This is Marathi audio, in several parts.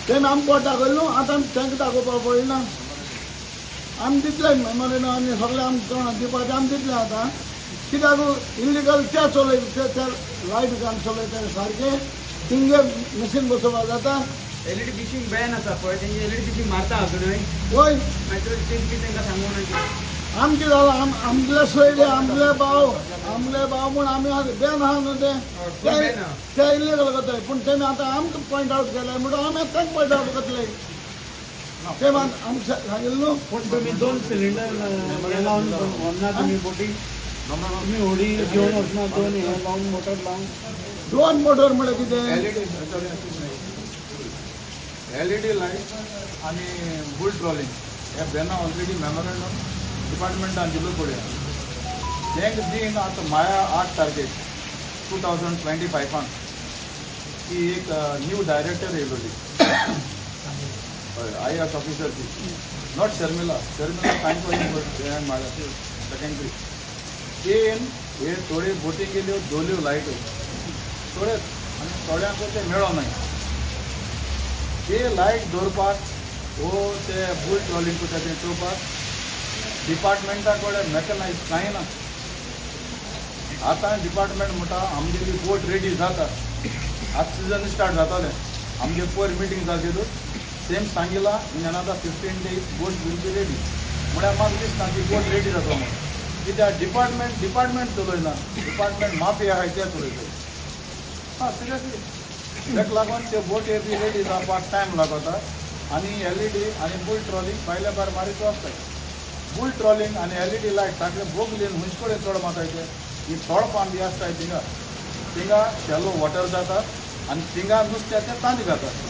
तेमी आमकां कोण दाखयलें न्हू आतां आमी तांकां दाखोवपाक पडना आमी दितले मेमोरेन आनी सगळें आमी कोण दिवपाचें आमी दितलें आतां कित्याक इलिगल ते चलय ते लायट घालून चलयता सारकें थिंगे मशीन बसोवपाक जाता एलईडी फिशिंग बॅन आसा पळय तेंचे एलईडी फिशिंग मारता खंय वय मागीर तेंची तांकां सांगून आमचे जालां आमले सोयरे आमले भाव म्हूण आमी बॅन आहा न्हू ते इलिगल करताय पूण तेमी आतां आमकां पॉयंट आवट केले म्हणून आमी तांकां पॉयंट आवट करतले ते आमकां सांगिल्लें न्हू पण तुम्ही 2 सिलिंडर लावून व्हरना तुम्ही बोटी तुम्ही होडी घेवन वचना 2 हे लावून मोटर लावून 2 मोटर म्हळ्यार कितें एलईडी लाईट आणि बुल ट्रॉलिंग ह्या बॅना ऑलरेडी मेमोरंडम डिपार्टमेंटान दिलो पळया तेंक दिन आतां माया 8 तारखेक 2025 की एक न्यू डायरेक्टर येयलोली IAS ऑफिसरची नॉट शर्मिला तांकां माया सेकंडरी तेन हे थोडे बोटी गेल्यो दोल्यो लायट्यो थोडे आनी थोड्यांक ते मेळो नाय ते लायट दवरपाक वो ते बुल ट्रॉलिंग करता ते चोवपाक डिपार्टमेंटा कडेन मेकनायज कांय ना आतां डिपार्टमेंट म्हणटा आमगेली बोट रेडी जाता आज सिजन स्टार्ट जातालें आमगे पयर मिटींग जाल्ली सेम सांगिला in another 15 days boat will be ready म्हळ्यार म्हाका दिसता की बोट रेडी जाता म्हणून कित्याक डिपार्टमेंट चलयना डिपार्टमेंट माफी आहाय ते चलयताय हां सिरियसली ताका लागून ते बोटी बी रेडी जावपाक टायम लागता आनी एलईडी आनी बुल ट्रॉलिंग भायल्या भायर मारीत वचताय बुल ट्रॉलिंग आनी एलईडी लायट सारकें बोगलेन हुंच कडेन चड मातायचे ही तोळपां बी आसताय थिंगा शॅलो वॉटर जाता आनी थिंगा नुस्त्याचें तांत घातात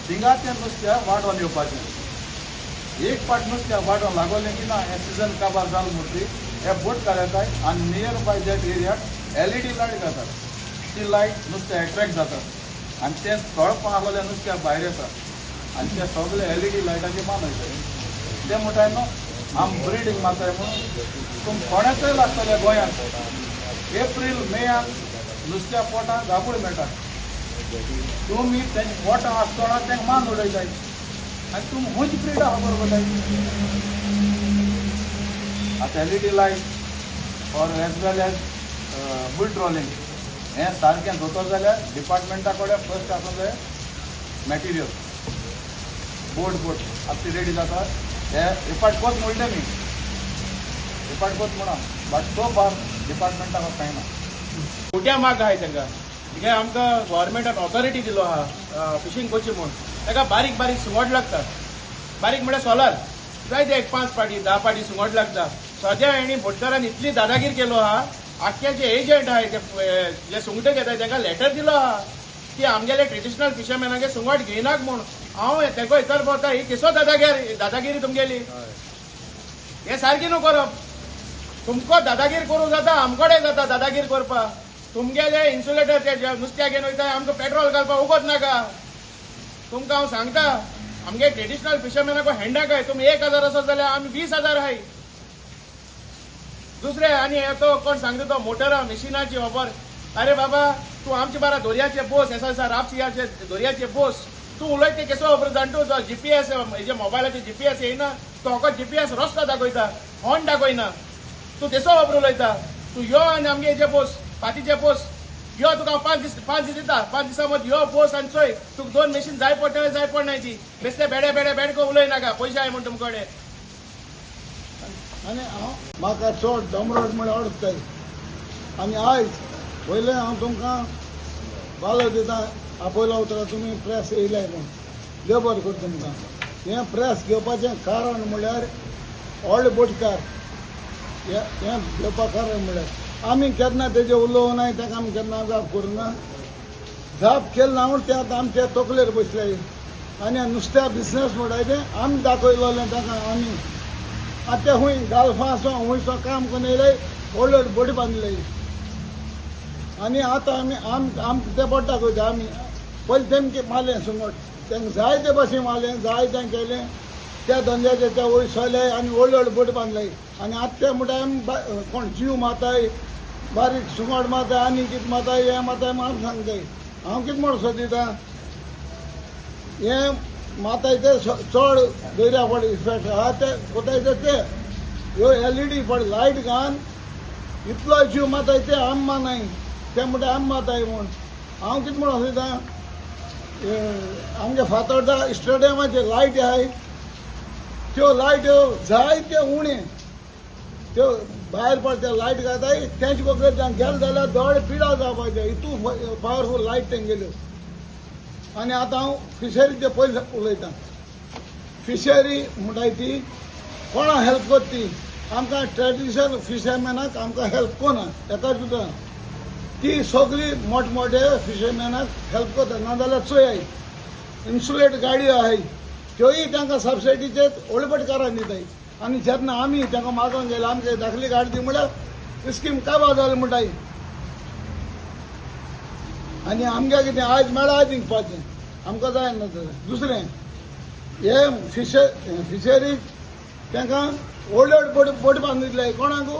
थिंगा तें नुस्त्या वाडोवन येवपाचें एक पाट नुस्त्या वाडोवन लागोलें की ना हें सिजन काबार जालें म्हणटी हे बोट काडयताय आनी नियर बाय दॅट एरियाक एलईडी लायट घातात ती लायट नुस्तें एट्रॅक्ट जाता आनी तें तोळपां आसलेल्या नुस्त्या भायर येता आनी ते सगळे एलईडी लायटाचे मान वयताय ते म्हणटाय न्हू आम ब्रिडींग मारताय म्हणून तुम कोणाचोय लागतले गोंयांत एप्रील मेयाक नुस्त्या पोटां गाबूळ मेळटा तुमी तें पोटां आसतना तेंक मान उडयताय आनी तुम हुंच ब्रीड आहा बरोबर आतां LED light or as well as bull trawling हें सारकें जाता जाल्यार डिपार्टमेंटा कडेन फर्स्ट आसूं जाय मॅटिरियल बोट आतां ती रेडी जाता हे रिपार्ट कोच म्हणलें मी रिपार्ट कोच म्हणा बट सो फार डिपार्टमेंटाक कांय ना खोट्या माग आहाय तांकां कित्याक आमकां गव्हर्मेंटान ऑथॉरिटी दिलो आहा फिशींग कोची म्हूण ताका बारीक बारीक सुंगट लागता बारीक म्हळ्यार सोलार जायते एक 5 पाटी 10 पाटी सुंगट लागता सद्या हेणी बोटकारान इतली दादागीर केलो आहा आख्खे जे एजंट आहाय जे सुंगटे घेताय तांकां लेटर दिलो आहा की आमगेले ट्रेडिशनल फिशरमॅनागे सुंगट घेयनाक म्हूण हांव तेका विचार पडटा ही केसो दादागिरी तुमगेली हे सारकी न्हू करप तुमको दादागीर करूं जाता आमकडेन जाता दादागीर करपाक तुमगेले इन्सुलेटर ते नुस्त्या घेवन वयताय आमकां पेट्रोल घालपाक उगोत नाका तुमकां हांव सांगता आमगे ट्रेडिशनल फिशरमॅनाक हँडाक आहाय तुमी 1000 आसत जाल्यार आमी 20,000 आहाय दुसरे आनी तो कोण सांगता तो मोटरा मशिनाची वापर अरे बाबा तू आमचे बारा दोरयाचे बोस एसा रापसियाचे दोरयाचे बोस तू उलयता केसो वापर जाणटो जीपीएस हेजे मोबायलाचे जीपीएस येयना तो फकत जीपीएस रस्तो दाखयता हॉर्न दाखयना तू तेसो वापर उलयता तू यो आनी आमगे हेजे बोस पातीचे बोस यो तुका 5 दीस दिता 5 दिसां मदीं यो बोस आनी चोय तुका 2 मशीन जाय पडनाय ती बेश्टे बेडको उलय नाका पयशे आहाय म्हण तुमचे कडेन आनी म्हाका चड डमरट म्हळ्यार आवडटाय आनी आयज पयलें हांव तुमकां बालो दिता आपयलो उतरा तुमी प्रेस येयलाय म्हूण देव बरें कर तुमकां हें प्रेस घेवपाचें कारण म्हळ्यार व्हडले बोटकार हें घेवपाक कारण म्हळ्यार आमी केन्ना तेजें उलोवनाय ताका आमी केन्ना जाप करूना जाप केलें ना म्हूण तें आतां आमचे तकलेर बसले आनी नुस्त्या बिजनेस म्हणटाय आमी दाखयलोलें ताका आमी आतां ते खूंय गाल्फासो खूंयसो काम करून येयले व्हडल्यो बोटी बांदले आनी आतां आमी ते पडटा वयता आमी पयलीं तेमके मारलें सुंगट तांकां जाय ते भाशेन मारलें जाय तें केलें त्या धंद्याचे ते वयर सोले आनी व्हडल्यो बोटी बांदले आनी आतां ते म्हणटा आमी कोण जीव माताय बारीक सुंगट माताय आनी कितें माताय हें माताय म्हूण आमी सांगताय हांव कितें म्हूण सोदिता हें मातायचे चड दर्या पडे इफेक्ट आहा ते कोतायचे ते ह्यो LED पडे लायट घान इतलो जीव मातायचे आम मानाय ते म्हणटा आम माताय म्हूण हांव कितें म्हूण असयता आमगे फातोर्डा स्टेडियमाचे लायट आहाय त्यो लायट जायते उणे त्यो भायर पडटा लायट घाताय तेंचे बगर गेले जाल्यार दोळे पिडा जावपाचे इतू पावरफूल लायट तेंगेल्यो आनी आतां हांव फिशरीचे पयलीं उलयतां फिशरी म्हणटाय ती कोणा हेल्प करता ती आमकां ट्रेडिशनल फिशरमॅनाक आमकां हेल्प कोना एका सुद्दां ती सगळी मोठमोठे फिशरमॅनाक हेल्प करता नाजाल्यार चोय इन्सुलेट गाडयो आहाय त्योय तांकां सबसिडीचे ओळपटकारांक दिताय आनी जेन्ना आमी तांकां मागोंक गेले आमगे धाकली गाडी दी म्हळ्यार स्कीम काबार जाली म्हणटाय आनी आमगे कितें आयज मेळ्ळा आयज इंकपाचें आमकां जायना दुसरें हे फिशरीक तांकां व्हडल्यो बोट बांदून दिल्याय कोणाक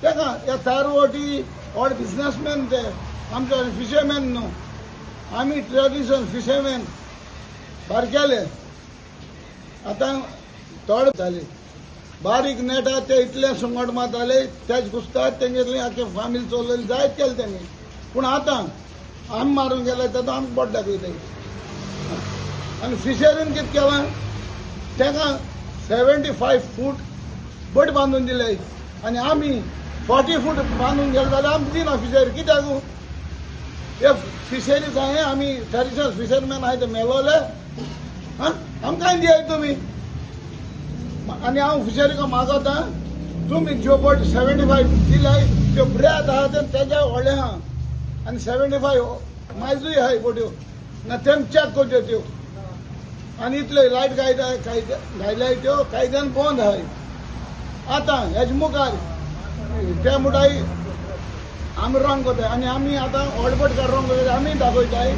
तांकां हे तारवटी व्हड बिजनसमॅन ते आमचे फिशरमॅन न्हू आमी ट्रेडिशनल फिशरमॅन बारकेले आतां थोडे जाले बारीक नेटार ते इतले सुंगट मारताले तेच घुसतात तेंगेतली आख्खे फामील चलयली जायत केले तेंगे पूण आतां आमी मारून गेले तेन्ना आमकां बोट दाखयताय आनी फिशरीन कितें केलां तांकां 75 फूट बोट बांदून दिले आनी आमी 40 फूट बांदून गेले जाल्यार आमकां दिना फिशरी कित्याक हे फिशरी जाय आमी ट्रेडिशनल फिशरमॅन आहाय ते मेलोले आमकां दियाय तुमी आनी हांव फिशरीक मागता तुमी ज्यो बोट 75 दिल्याय त्यो ब्रेद आहा ते तेज्या व्हडले आहा आनी 75 मायजूय आहाय बोट्यो ना तेम चॅक करच्यो त्यो आनी इतल्यो लायट घायल्याय त्यो कायद्यान बंद आहाय आतां हेजे मुखार ते म्हणटाय आमी रॉंग करताय आनी आमी आतां ओडबटकार रॉंग करताय आमी दाखयताय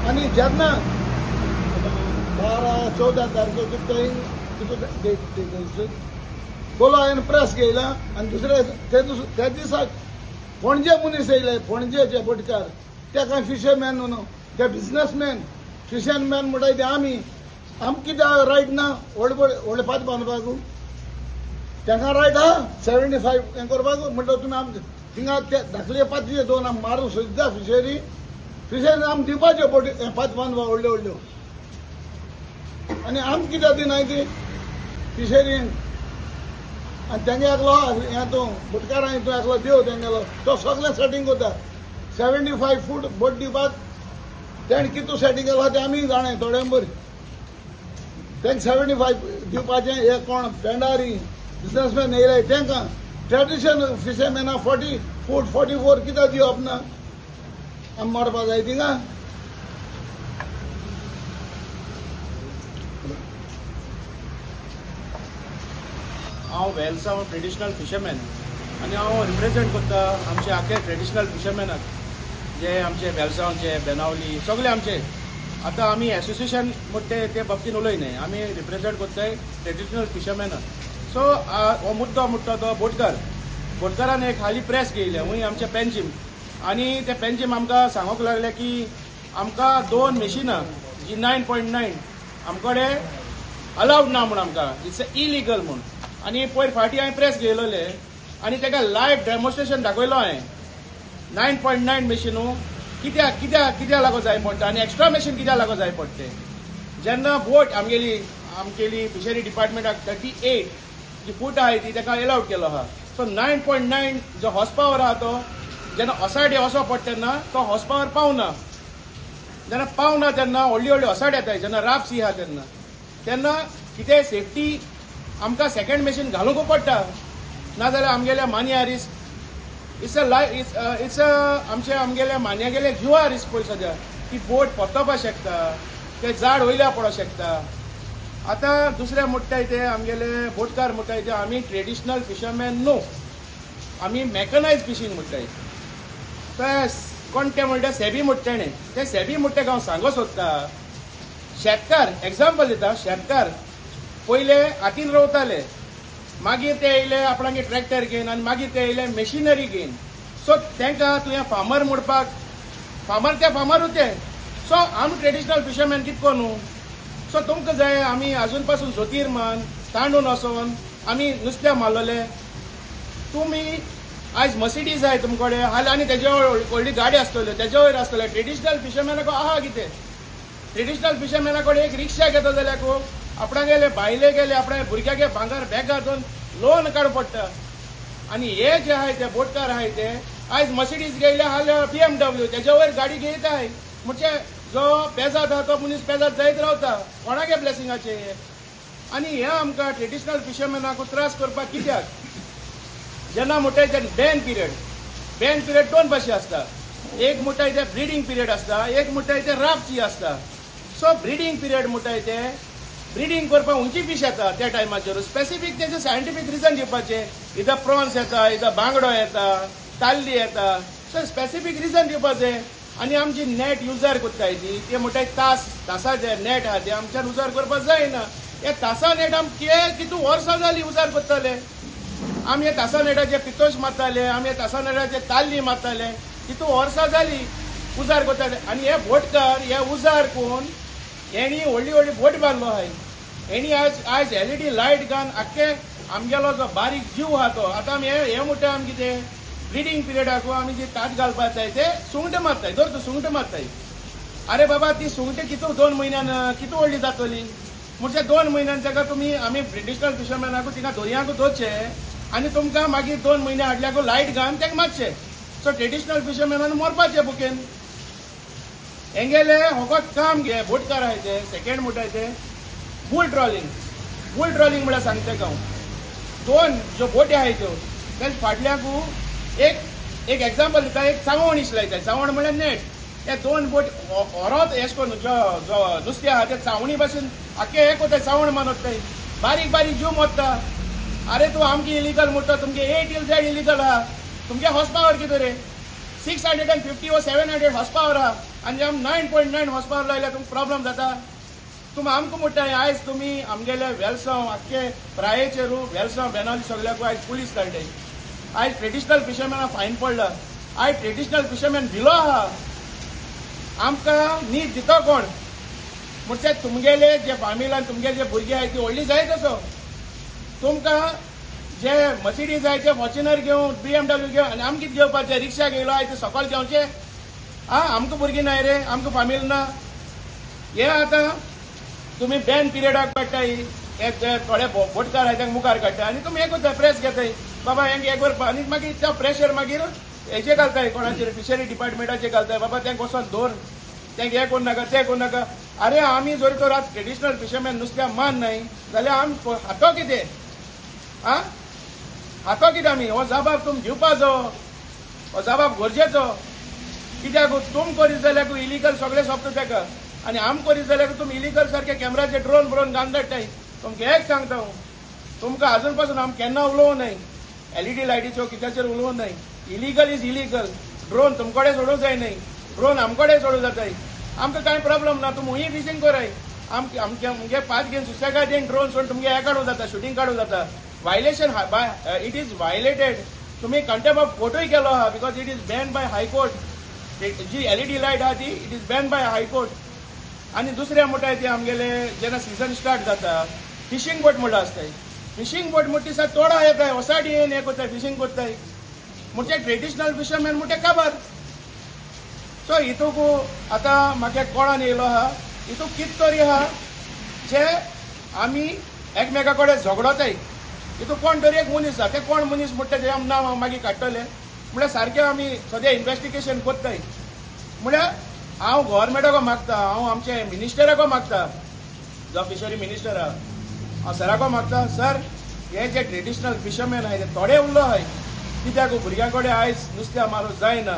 आनी जेन्ना 12-14 तारखेर बोलो हांवें प्रेस घेयला आनी दुसरे ते दिसाक पणजे मनीस येयले पणजेचे बोटकार ते कांय फिशरमॅन न्हू ते बिजनसमॅन फिशरमॅन म्हणटाय ते आमी आमकां कित्याक रायट ना व्हडले पात बांदपाक तांकां रायट आहा 75 हें करपाक म्हणटा तुमी आमकां थिंगा ते धाकले पातये दोन आमी मारूं सोदता फिशरी आमी दिवपाच्यो बोटी पात बांदपाक व्हडल्यो व्हडल्यो आनी आमी कित्याक दिनाय ती फिशरीन आनी तेंगे एकलो हें तूं बोटकारां तूं एकलो देव तेंगेलो तो सगळें सेटींग करता 75 फूट बोट दिवपाक तेणें कितू सेटींग केलो तें आमी जाणाय थोड्यां बरें तेंक 75 दिवपाचें हे कोण पेंडारी बिजनसमॅन येयले तांकां ट्रेडिशनल फिशरमॅना 40 फूट 44 कित्याक दिवप ना आमी मारपा जाय थिंगा हांव वेल्सांव ट्रेडिशनल फिशरमॅन आनी हांव रिप्रेझेंट करता आमचे आख्खे ट्रेडिशनल फिशरमॅनाक जे आमचे वेल्सांवचे बेनावली सगळे आमचे आतां आमी एसोसिएशन म्हणटा ते बाबतीन उलयनाय आमी रिप्रेझेंट करताय ट्रेडिशनल फिशरमॅनाक सो हो मुद्दो म्हणटा तो बोटकारान एक हाली प्रेस घेयले हूंय आमचे पेंजीम आनी ते पेंजीम आमकां सांगूंक लागले की आमकां 2 मशिनां जी 9.9 आमकडे अलावड ना म्हूण आमकां इट्स इलिगल म्हूण आनी पयर फाटीं हांवें प्रेस घेयलोले आनी ताका लायव्ह डेमॉन्स्ट्रेशन दाखयलो हांवें 9.9 मशिनू कित्याक लागो जाय पडटा आनी एक्स्ट्रा मशीन कित्याक लागो जाय पडटे जेन्ना बोट आमगेली फिशरी डिपार्टमेंटाक 38 जी फूट आहाय ती ताका एलावड केलो आहा सो 9.9 जो हॉर्स पॉवर आहा तो जेन्ना ओसाडी वचो पडटा तेन्ना तो हॉर्स पॉवर पावना जेन्ना पावना तेन्ना व्हडली व्हडली ओसाड येताय जेन्ना राप सी आहा तेन्ना कितें सेफ्टी आमकां सेकंड मशीन घालूंक पडटा नाजाल्यार आमगेल्या मान्या रिस्क इट्स आमगेल्या मान्यागेल्या जिवा रिस्क पळय सद्या ती बोट पोतोवपाक शकता ते झाड वयल्या पडोंक शकता आतां दुसरे म्हणटाय ते आमगेले बोटकार म्हणटाय ते आमी ट्रेडिशनल फिशरमॅन न्हू आमी मॅकनायज फिशींग म्हणटाय ते कोण ते म्हणटा सेबी म्हणटा ते सेबी म्हणटा हांव सांगो सोदता शेतकार एग्जाम्पल दिता शेतकार पयले हातीन रोवताले मागीर ते येयले आपणागे ट्रॅक्टर घेवन आनी मागीर ते येयले मशिनरी घेवन सो तांकां तुवें फार्मर म्हणपाक फार्मर ते फार्मरूच ते सो आमी ट्रेडिशनल फिशरमॅन कितको न्हू सो तुमकां जाय आमी आजून पासून जोतीर मान तांडून वचोन आमी नुस्तें मारलेले. तुमी आयज मर्सिडीज जाय तुमकडे हाल आनी तेज्या व्हडली गाडी आसतल्यो तेज्या वयर आसतले. ट्रेडिशनल फिशरमॅनाक आहा कितें? ट्रेडिशनल फिशरमॅना कडेन एक रिक्षा घेता जाल्यार आपणा गेले भायले गेले आपणा भुरग्यागे भांगर बॅग घालून लोन काडूं पडटा. आनी हे जे आहाय ते बोटकार आहाय ते आयज मर्सिडीज गेले हाल BMW तेज्या वयर गाडी घेताय. म्हणजे जो पेजाद आहा तो मनीस पेजाद जायत रावता कोणागे ब्लेसिंगाचे. आनी हे आमकां ट्रेडिशनल फिशरमॅनाक त्रास करपाक कित्याक? जेन्ना म्हणटाय ते बॅन पिरियड दोन भाशे आसता. एक म्हणटाय ते ब्रिडींग पिरियड आसता, एक म्हणटाय ते राबची आसता. सो ब्रिडींग पिरियड म्हणटाय ते ब्रिडींग करपाक उंची फिश येता त्या टायमाचेर स्पेसिफीक तेजे सायंटिफीक रिजन दिवपाचे. इधर प्रॉन्स येता, इधर बांगडो येता, ताल्ली येता. सो स्पेसिफीक रिजन दिवपाचे. आनी आमची नेट युजार कोत्ताय ती म्हणटाय तासाचे नेट आहा ते आमच्यान उजार करपाक जायना. हे तासा नेट आमचे कितू वर्सां जाली उजार करताले. आमी हे तासा नेटाचे पितोश मारताले, आमी हे तासा नेटाचे ताल्ली मारताले. कितू वर्सां जाली उजार करताले. आनी हे बोटकार हे उजार कोरून हेणी व्हडली व्हडली बोट बांदलो आहाय. हेणी आयज LED लायट घालून आख्खे आमगेलो जो बारीक जीव आहा तो आतां आमी हे म्हणटा आमी कितें ब्रिडींग पिरियडाक आमी जे ताट घालपाक जाय ते सुंगटां मारताय. धर तूं सुंगटां मारताय. अरे बाबा ती सुंगटां कितू 2 म्हयन्यान कितू व्हडली जातली. म्हणजे 2 म्हयन्यान ताका तुमी आमी ट्रेडिशनल फिशरमॅनाकू तिका दर्यांकू दोचे आनी तुमकां मागीर 2 म्हयने हाडल्याकू लायट घालून ताका मारचे. So traditional फिशरमॅनान मरपाचे बुकेन. हेंगेले होकोत काम घे बोटकार आहाय ते. सेकेंड म्हणटाय ते बुल ट्रॉलिंग म्हळ्यार सांगता हांव 2 ज्यो बोटी आहाय त्यो ते फाटल्याकू एक एग्जाम्पल दिता. एक चावण इश लायताय. चावण म्हळ्यार नेट. हे 2 बोट ओरोत एश कोन्न जो नुस्तें आहा ते चावणी भाशेन आख्खे हे कोताय चावण मारताय. बारीक बारीक जीव मोत्ता. अरे तूं आमगे इलिगल म्हणटा तुमगे 8 LZ इलिगल आहा. तुमगे हॉर्स पॉवर कितें रे 650 व 700 हॉर्स पॉवर आहा आनी आमी 9.9 हॉर्स पॉवर लायल्यार तुमकां प्रॉब्लम जाता. तुमी आमकां म्हणटाय आयज तुमी आमगेले वेलसांव आख्खे प्रायेचेरू वेलसांव बेनावली सगळ्याकू आयज पुलीस काडटाय. आयज ट्रेडिशनल फिशरमॅना फायन पडला. आयज ट्रेडिशनल फिशरमॅन भिलो आहा. आमकां न्हीद दिता कोण? म्हणजे तुमगेले जे फामिलान तुमगे जे भुरगे आहाय ती व्हडली जायत असो. तुमकां जे मर्सिडीज जाय ते फॉर्च्युनर घेवन BMW घेवन आनी आमकां कितें घेवपाचें? रिक्षा घेयलो आय ते सकाळ घेवचे. आमकां भुरगीं नाय रे, आमकां फामील ना. हे आतां तुमी बॅन पिरियडाक काडटाय. हे थोडे बोटकार आहाय तांकां मुखार काडटा आनी तुमी हे कोत्ताय प्रेस घेताय. बाबा हेंगे हे करपा आनी मागीर त्या प्रेशर मागीर हेजे घालताय कोणाचेर फिशरी डिपार्टमेंटाचेर घालताय. बाबा तेंका वचोन दवर तेंगे हे कोन्न नाका तें कोन्न नाका. अरे आमी जर तर आतां ट्रेडिशनल फिशरमॅन नुस्त्या मान नाय जाल्यार आमी हातो कितें? हातो कितें आमी? हो जबाब तुमी दिवपाचो. हो जबाब गरजेचो. कित्याक तुम करीत जाल्यार इलिगल सगळें सोंपता ताका. आनी आम करीत जाल्यार तुमी इलिगल सारके कॅमेराचे ड्रोन घालून धाडटाय. तुमकां एक सांगता हांव तुमकां आजून पासून आमी केन्ना उलोवं नाय. LED लायटीच्यो कित्याचेर उलोवं नाय. Illegal is illegal. ड्रोन तुमकडे सोडूंक जाय न्हय. ड्रोन आमकडे सोडूंक जाताय. आमकां कांय प्रॉब्लम ना. तुमी हुंय फिशींग कराय. आमगे पांच घेवन सुसेगाद येवन ड्रोन सोडून तुमगे हे काडूं जाता शूटिंग काडूं जाता. Violation it is violated. तुम्ही कंटेम्प्ट ऑफ कोर्टूय केलो आहा because it is ban by high court. जी LED लायट आहा ती it is ban by high court. आनी दुसरें म्हणटाय ते आमगेले जेन्ना सिजन स्टार्ट जाता फिशींग बोट म्हणटा आसताय. फिशींग बोट म्हणटा दिसा तोडा येताय वसाडी येवन हे कोत्ताय फिशींग कोत्ताय. म्हणजे ट्रेडिशनल फिशरमॅन म्हणटा काबार. सो हितूंक आतां म्हाका कळोन येयलो आहा हितूंक कित तरी आहा जे आमी एकमेका कडेन झगडताय. हितूंक कोण तरी एक मनीस आहा. ते कोण मनीस म्हणटा ते आमी नांव मागीर काडटले. म्हळ्यार सारकें आमी सद्या इन्वेस्टिगेशन कोत्ताय. म्हळ्यार हांव गव्हर्मेंटाको मागता. हांव आमचे मिनिस्टराको मागता जो फिशरी मिनिस्टर आहा. हांव सराको मागता सर हे जे ट्रेडिशनल फिशरमॅन आहाय ते थोडे उरलो आहाय. कित्याक भुरग्यां कडेन आयज नुस्तें मारूं जायना.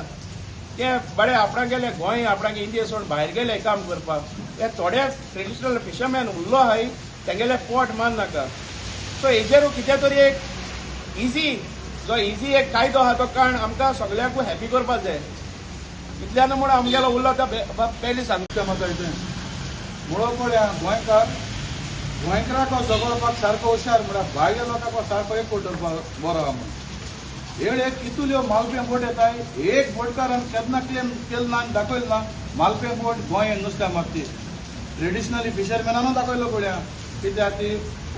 ते बडे आपणाक गेले गोंय आपणाक इंडिया सोडून भायर गेले काम करपाक. हे थोडे ट्रेडिशनल फिशरमॅन उरलो आहाय तेंगेले पोट मान नाका. सो हेजेरू कितें तरी एक इजी एक कायदो आहा तो कारण आमकां सगळ्यांकू हॅपी करपाक जाय. इतल्यान म्हूण आमगेलो उरलो तो पयलीं सांगता म्हाका मुळो पळया गोंयकाराक झगडपाक सारको हुशार म्हळ्यार भायल्या लोकांक सारको एक करपाक बरो आहा म्हूण. हेळ एक कितल्यो मालपे बोट येताय. एक बोटकारान केन्ना क्लेम केलो ना आनी दाखयलो ना मालपे बोट गोंय नुस्तें मारती. ट्रेडिशनली फिशरमॅनानू दाखयलो पळया कित्याक ती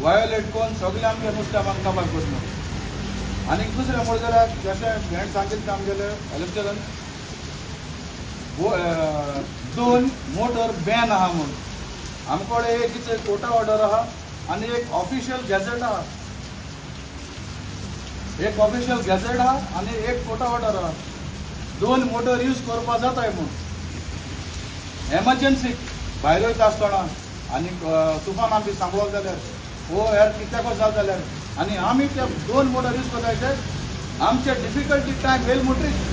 वायोलेट कोन्न सगळे आमगे नुस्तें आमकां काबार करता. आनी दुसरें म्हणलें जाल्यार जशें हांवें सांगिल्लें आमगेलें इलेक्शनान 2 मोटर बॅन आहा म्हूण आमकोडे एक कोर्टा ऑर्डर आहा आनी एक ऑफिशियल गॅझेट आहा. एक ऑफिशियल गॅझेट आहा आनी एक कोर्टा ऑर्डर आहा. 2 मोटर यूज करपा जाताय म्हूण एमर्जन्सीक भायर वयता आसतना आनी तुफान बी सांगोवप जाल्यार यार कित्याक जाता जाल्यार आनी आमी ते 2 मोटर यूज कोताय आमचे डिफिकल्टी टायम वेल मोटरीक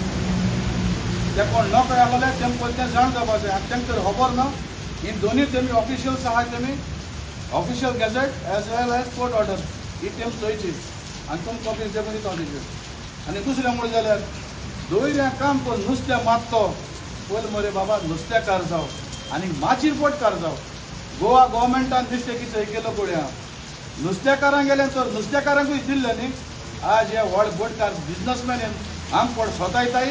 ते कोण न कळ्ळाले तेमकां तें जाण जावपा जाय आनी तेंकां तर खबर ना. इन दोनूय तेमी ऑफिशियल्स आहात तेमी official gadget age well age court order ही तेम चोयची आनी तुमकां कॉपी दिवपा दिता तेजेर. आनी दुसरें म्हणलें जाल्यार दोयऱ्या काम कोण नुस्तें मारतो पयलीं मरे बाबा नुस्तेंकार जावं आनी माची पोटकार जावं. गोवा गोवमेंटान दिसते की चंय केलो पळया नुस्तेकारांक गेले तर नुस्तेकारांकूय दिल्लें न्ही. आज हे व्हड बोटकार बिजनसमॅन आमकां कोण सोतायताय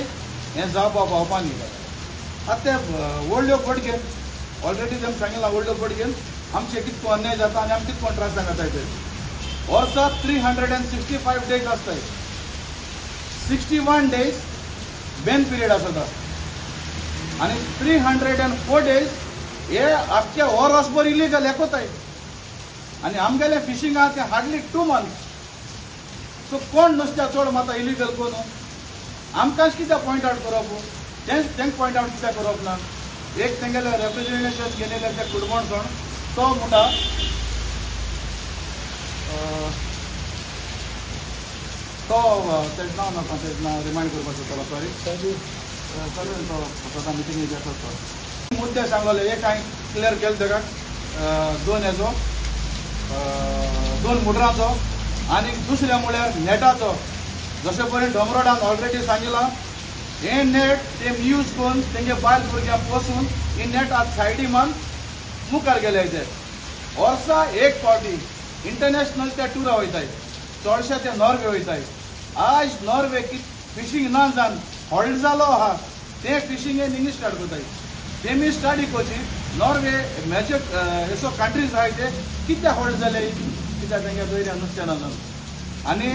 हें जावपा पावपा न्ही. आतां ते व्हडल्यो बोट घेवन ऑलरेडी तेम सांगिल्लां व्हडल्यो बोट घेवन आमचे कितको अन्याय जाता आनी आमी कितको त्रास सांगताय ते. वर्सा 365 डेज आसताय. 61 डेज बेन पिरियड आसता आनी 304 डेज हे आख्खे वर्सभर इलिगल हेकोताय. आनी आमगेले फिशींग आहा ते हार्डली 2 months. सो कोण नुस्त्या चड माता इलिगल कोण आमकांच कित्याक पॉयंट आवट करप तेंक पॉयंट आवट कित्याक करप ना. एक तेंगेले रेप्रेजेंटेशन गेलेले ते कुडमणसण तो म्हणटा तो तेजें नांव नाका तेजें नांव रिमायंड करपाचो चला सॉरी चलून तो स्वता मिटिंगेक येता तो मुद्दे सांगले एक हांवें क्लियर केलो तेका 2 हेजो 2 मोटरांचो आनी दुसरें म्हळ्यार नेटाचो. जशे परेन डोमरोडान ऑलरेडी सांगिलां हे नेट तेम यूज करून तेंगे बायल भुरग्यांक पोसून ही नेट आज सायडी मान मुखार गेले ते. वर्सा एक फावटी इंटरनॅशनल ते टुरा वयताय चडशे ते नॉर्वे वयताय. आज नॉर्वे फिशींग ना जावन हॉल्ड जालो आहा ते फिशींग इंग्लीश स्टार्ट करताय. तेमी स्टाडी कोची नॉर्वे मेजर एसो कंट्रीज आहाय ते कित्याक हॉल्ड जाले कित्याक तेंगे दोयऱ्या नुस्तें ना जावन. आनी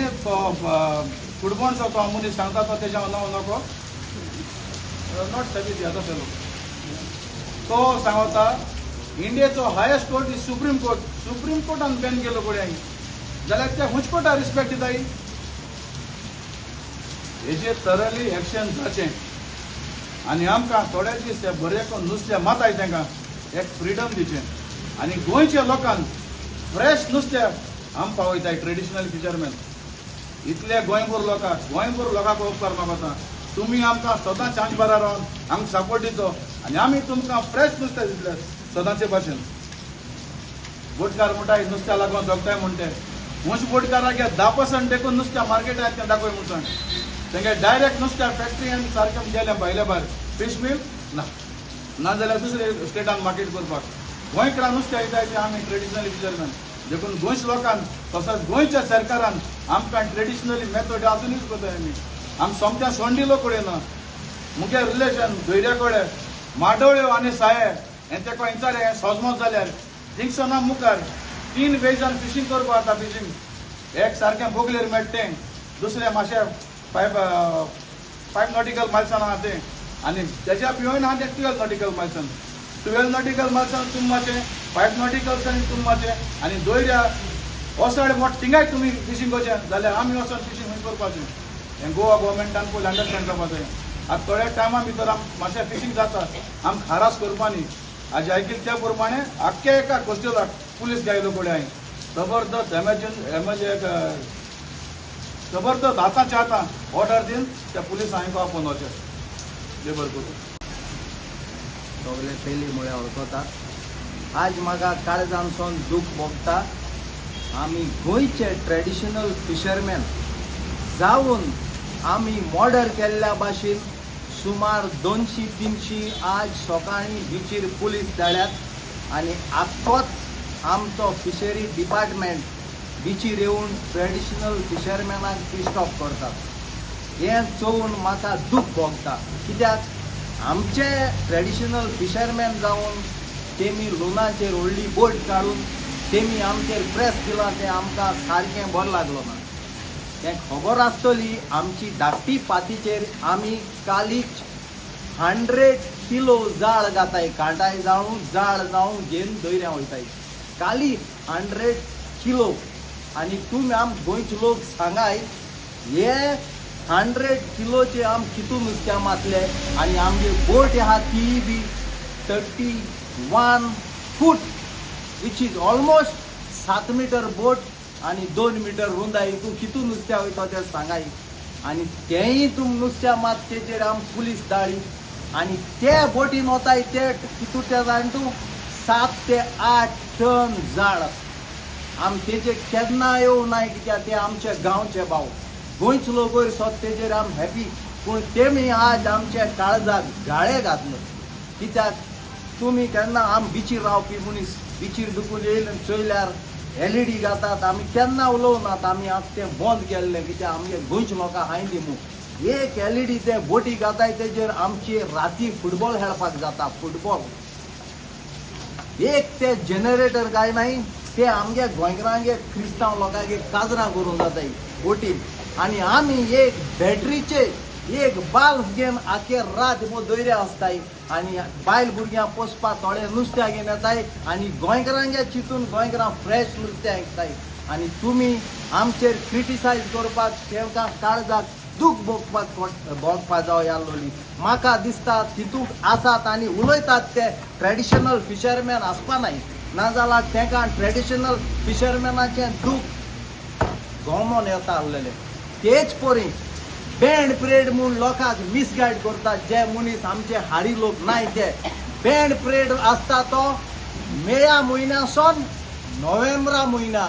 फुटबॉलचो तो मनीस सांगता तो तेज्या नांव नको नॉट सगळी येता तेलो तो सांगता इंडियेचो हायेस्ट कोर्ट इज सुप्रीम कोर्टान बॅन केलो पळय जाल्यार ते हुंच कोर्टा रिस्पेक्ट दिताय. हेजेर थरली एक्शन जाचें आनी आमकां थोडे दीस ते बरे करून नुस्तें माताय तांकां एक फ्रिडम दिचें आनी गोंयच्या लोकांक फ्रेश नुस्तें आम पावयताय ट्रेडिशनल फिशरमॅन. इतले गोंयभर लोकांक उपकार मागता तुमी आमकां सदां चांच बारा रावन आमकां सपोर्ट दितो आनी आमी तुमकां फ्रेश नुस्तें दितले सदांचे भाशेन. बोटकार म्हणटाय नुस्त्या लागून जगताय म्हणटे हुंच बोटकाराक 10% देखून नुस्त्या मार्केटांत तें दाखय म्हूण सांग. तेंगे डायरेक्ट नुस्त्या फॅक्टरीन सारकें गेले भायले भायर फीश मील ना जाल्यार दुसरे स्टेटान मार्केट करपाक. गोंयकारां नुस्तें येताय ते आमी ट्रेडिशनली फिशरमॅन देखून गोंयच लोकांक तसोच गोंयच्या सरकारान आमकां ट्रेडिशनली मेथड आजून यूज करताय आमी. आमी सोमत्या सोंडिलो कडेन ना मुगे रिलेशन धैर्या कडेन माडोळ्यो आनी साये हें तेका विचारे हें सोजमोत जाल्यार थिंगसना मुखार 3 वेजान फिशींग करपा जाता. फिशींग एक सारकें बोगलेर मेळटें दुसरें मातशें 5 नॉटिकल मायल्सान आहा तें आनी तेज्या भिवून आहा तें 12 नॉटिकल मायल्सान 12 नॉटिकल मायल्सान तुमचें 5 नॉटिकल्सान तुमचें आनी दोयऱ्या वोसाड मोट थिंगाय तुमी फिशींग करचें जाल्यार आमी वचोन फिशींग खंय करपाचें हें गोवा गोवमेंटान पयलीं अंडरस्टँड करपा जाय. आतां थोड्या टायमा भितर मातशें फिशींग जाता आमकां हारास करपा न्ही. आज आयकिल्लें त्या प्रमाणे आख्ख्या एका कोस्टलाक पुलीस गायलो पळय हांवें जबरदस्त जबरदस्त आतांच्या आतां ऑर्डर दिवन त्या पुलीस हांवें आपोवन वचें लेबर करून सगळे पयलीं म्हळ्यार वळखता. आज म्हाका काळजानसून दूख भोगता. आमी गोंयचे ट्रेडिशनल फिशरमॅन जावन आमी मॉर्डर केल्ल्या भाशेन सुमार 200-300 आज सकाळीं बिचीर पुलीस धाडल्यात आनी आख्खोच आमचो फिशरी डिपार्टमेंट बिचीर येवन ट्रेडिशनल फिशरमॅनाक डिस्टर्ब करतात. हें चोवून म्हाका दूख भोगता कित्याक आमचे ट्रेडिशनल फिशरमॅन जावन तेमी लोनाचेर व्हडली बोट काडून तेमी आमचेर प्रेस दिला तें आमकां सारकें बरें लागलो ना. तें खबर आसतली आमची धाकटी पातीचेर आमी कालीच 100 किलो जाळ घाताय, कांटाय जावं जाळ जावं घेवन दर्या वयताय. काली 100 किलो. आनी तुमी आम गोंयचे लोक सांगाय हे 100 किलोचे आम कितून नुस्त्या मातले. आनी आमगे बोट आहा ती बी 31 फूट विच इज ऑलमोस्ट 7 मीटर बोट आनी 2 मीटर रुंदाय. तूं कितून नुस्त्या वयता तें सांगाय. आनी तेंय तुम नुस्त्या मात तेचेर आम पुलीस धाडी आनी ते बोटीन वताय ते कितू ते जाण तूं 7 ते 8 टन जाळ. आम तेचेर केन्ना येवं नाय कित्याक ते आमचे गांवचे भाव गोंयचे लोक वयर सोद तेचेर आम हॅपी. पूण तेमी आज आमच्या काळजाक गाळे घातलो कित्याक तुमी केन्ना आम बिचीर रावपी मनीस बिचीर दुखून येयले चोयल्यार LED घातात. आमी केन्ना उलोवनात. आमी आज तें बंद केल्लें कित्याक आमगे गोंयचे लोकां हाय दिमू एक LED ते बोटी घाताय तेजेर आमची राती फुटबॉल खेळपाक जाता. फुटबॉल एक ते जनरेटर काय नाही ते आमगे गोंयकारांगे क्रिस्तांव लोकांगे काजरां करून जाताय बोटीन. आनी आमी एक बॅटरीचे एक बाल्ब घेवन आखे रात दर्या आसताय आनी बायल भुरग्यां पोसपाक थोडे नुस्त्या घेवन येताय आनी गोंयकारांगे चिंतून गोंयकारां फ्रेश नुस्तें आयकताय. आनी तुमी आमचेर क्रिटिसायज करपाक तेंकां काळजाक दूख भोगपाक जावं यालोली. म्हाका दिसता तितूंक आसात आनी उलयतात ते ट्रेडिशनल फिशरमॅन आसपानाय नाजाल्यार तेंकां ट्रेडिशनल फिशरमॅनाचें दूख गोमोन येता आसलेलें. तेच परी बँड परेड म्हूण लोकांक मिसगायड करतात जे मनीस आमचे हाडी लोक नाय ते. बँड परेड आसता तो मेया म्हयन्यासून नोव्हेंबरा म्हयन्या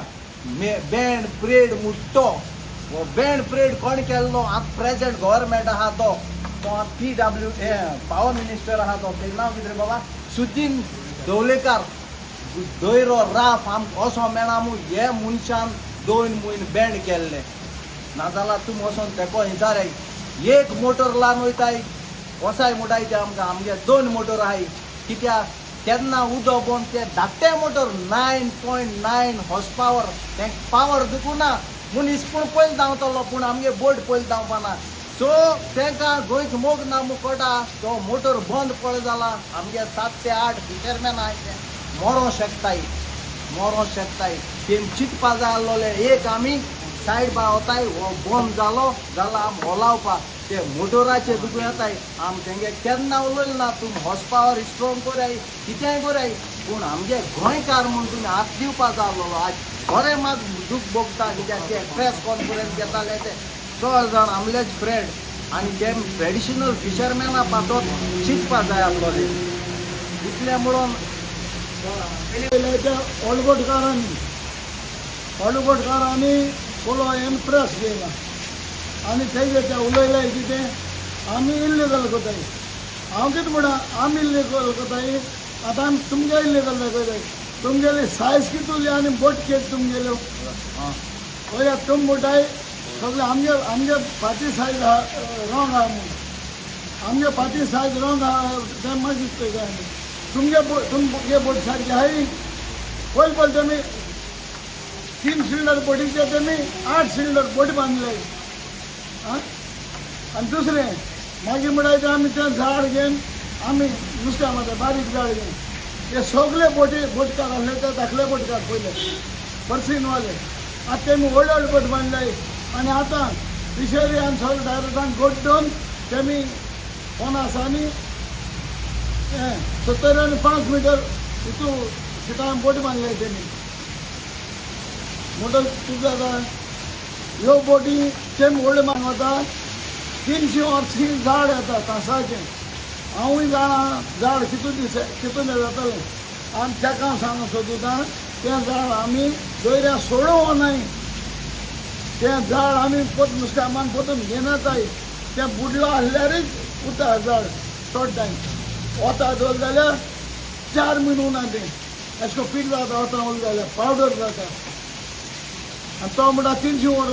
बँड परेड मुट्टो. हो बँड परेड कोण केल्लो आतां प्रेझेंट गव्हर्मेंट आहा तो PW पावर मिनिस्टर आहा तो तें नांव कितें रे बाबा सुदीन ढवळेकर. दयरो राफ आमकां असो मेळा म्हूण हे मनशान 2 म्हयने बँड केल्ले. नाजाल्यार तुमी वचोन तेको विचाराय एक मोटर लावन वयताय वसाय म्हणटाय ते आमकां आमगे 2 मोटर आहाय कित्याक केन्ना उदक बंद ते धाकटे मोटर 9.9 हॉर्स पावर तें पावर दुखूना मनीस पूण पयलीं धांवतलो पूण आमगे बोट पयलीं धांवपाना. सो तेंकां गोंयच मोग ना मुकोटा तो मोटर बंद पळय जाला आमगे 7 ते 8 फिशरमॅन आहाय ते मरो शकताय. तेम चिंतपा जाय आसलोले एक आमी सायड पावताय हो बंद जालो जाल्यार आम ओलावपाक ते मोटराचे दुखू येताय. आम तेंगे केन्ना उलयले ना तुमी हॉर्स पावर स्ट्रॉंग कोराय कितेंय कोराय पूण आमगे गोंयकार म्हूण तुमी हात दिवपा जाय आसलो. आज बरें मात दूख भोगता कित्याक ते प्रेस कॉन्फरन्स घेताले ते चड जाण आमलेच फ्रेंड आनी ते ट्रेडिशनल फिशरमॅना पासत चिंतपा जाय आसलोले. इतलें म्हणून ऑलबोटकारांनी पोलो इम्प्रेस केला आनी थंय ते उलयलें कितें आमी इल्लीगल कोताय. हांव कितें म्हणा आमी इल्लीगल कोताय आतां आमी तुमगे इल्लीगल कोताय. तुमगेली सायज कितली आनी बोट केट तुमगेल्यो पळया तुम म्हणटाय सगळे आमगे फाटी सायज रॉंग आहा म्हूण आमगे फाटी सायज रॉंग आहा तें मागीर दिसता काय तुमगे बोट सारकी आहाय. पयलीं तेमी 3 सिलिंडर बोटीचे तेमी 8 सिलिंडर बोटी बांदले आनी दुसरें मागीर म्हणटाय आमी तें झाड घेवन आमी नुस्त्या मारता बारीक झाड घेवन हे सगळे बोटकार आसले ते धाकले बोटकार पयले पर्सिनवाले आतां तेमी व्हड बोट बांदल्याय आनी आतां फिशरी आनी सगळे डायरेक्टान गोड्डोवन तेमी पोनासांनी 70 आनी 5 मीटर हितू सिटान बोटी बांदल्याय तेमी. मोटर कितें जाता ह्यो बोटी तेमी व्हड मान वता 300 वर्सां झाड येता तासाचें. हांवूय जाणा झाड कितून जातालें आनी तेका सांगून सोदुता तें झाड आमी दर्या सोडूं नाय. तें झाड आमी पोत नुस्त्या मान पोतून घेवन येताय. तें बुडलो आसल्यारूच उरता झाड चड टायम वता दवर जाल्यार 4 म्हयने उरना तें अशें करून पीक जाता वता उरता जाल्यार पावडर जाता आनी तो म्हणटा 300 वर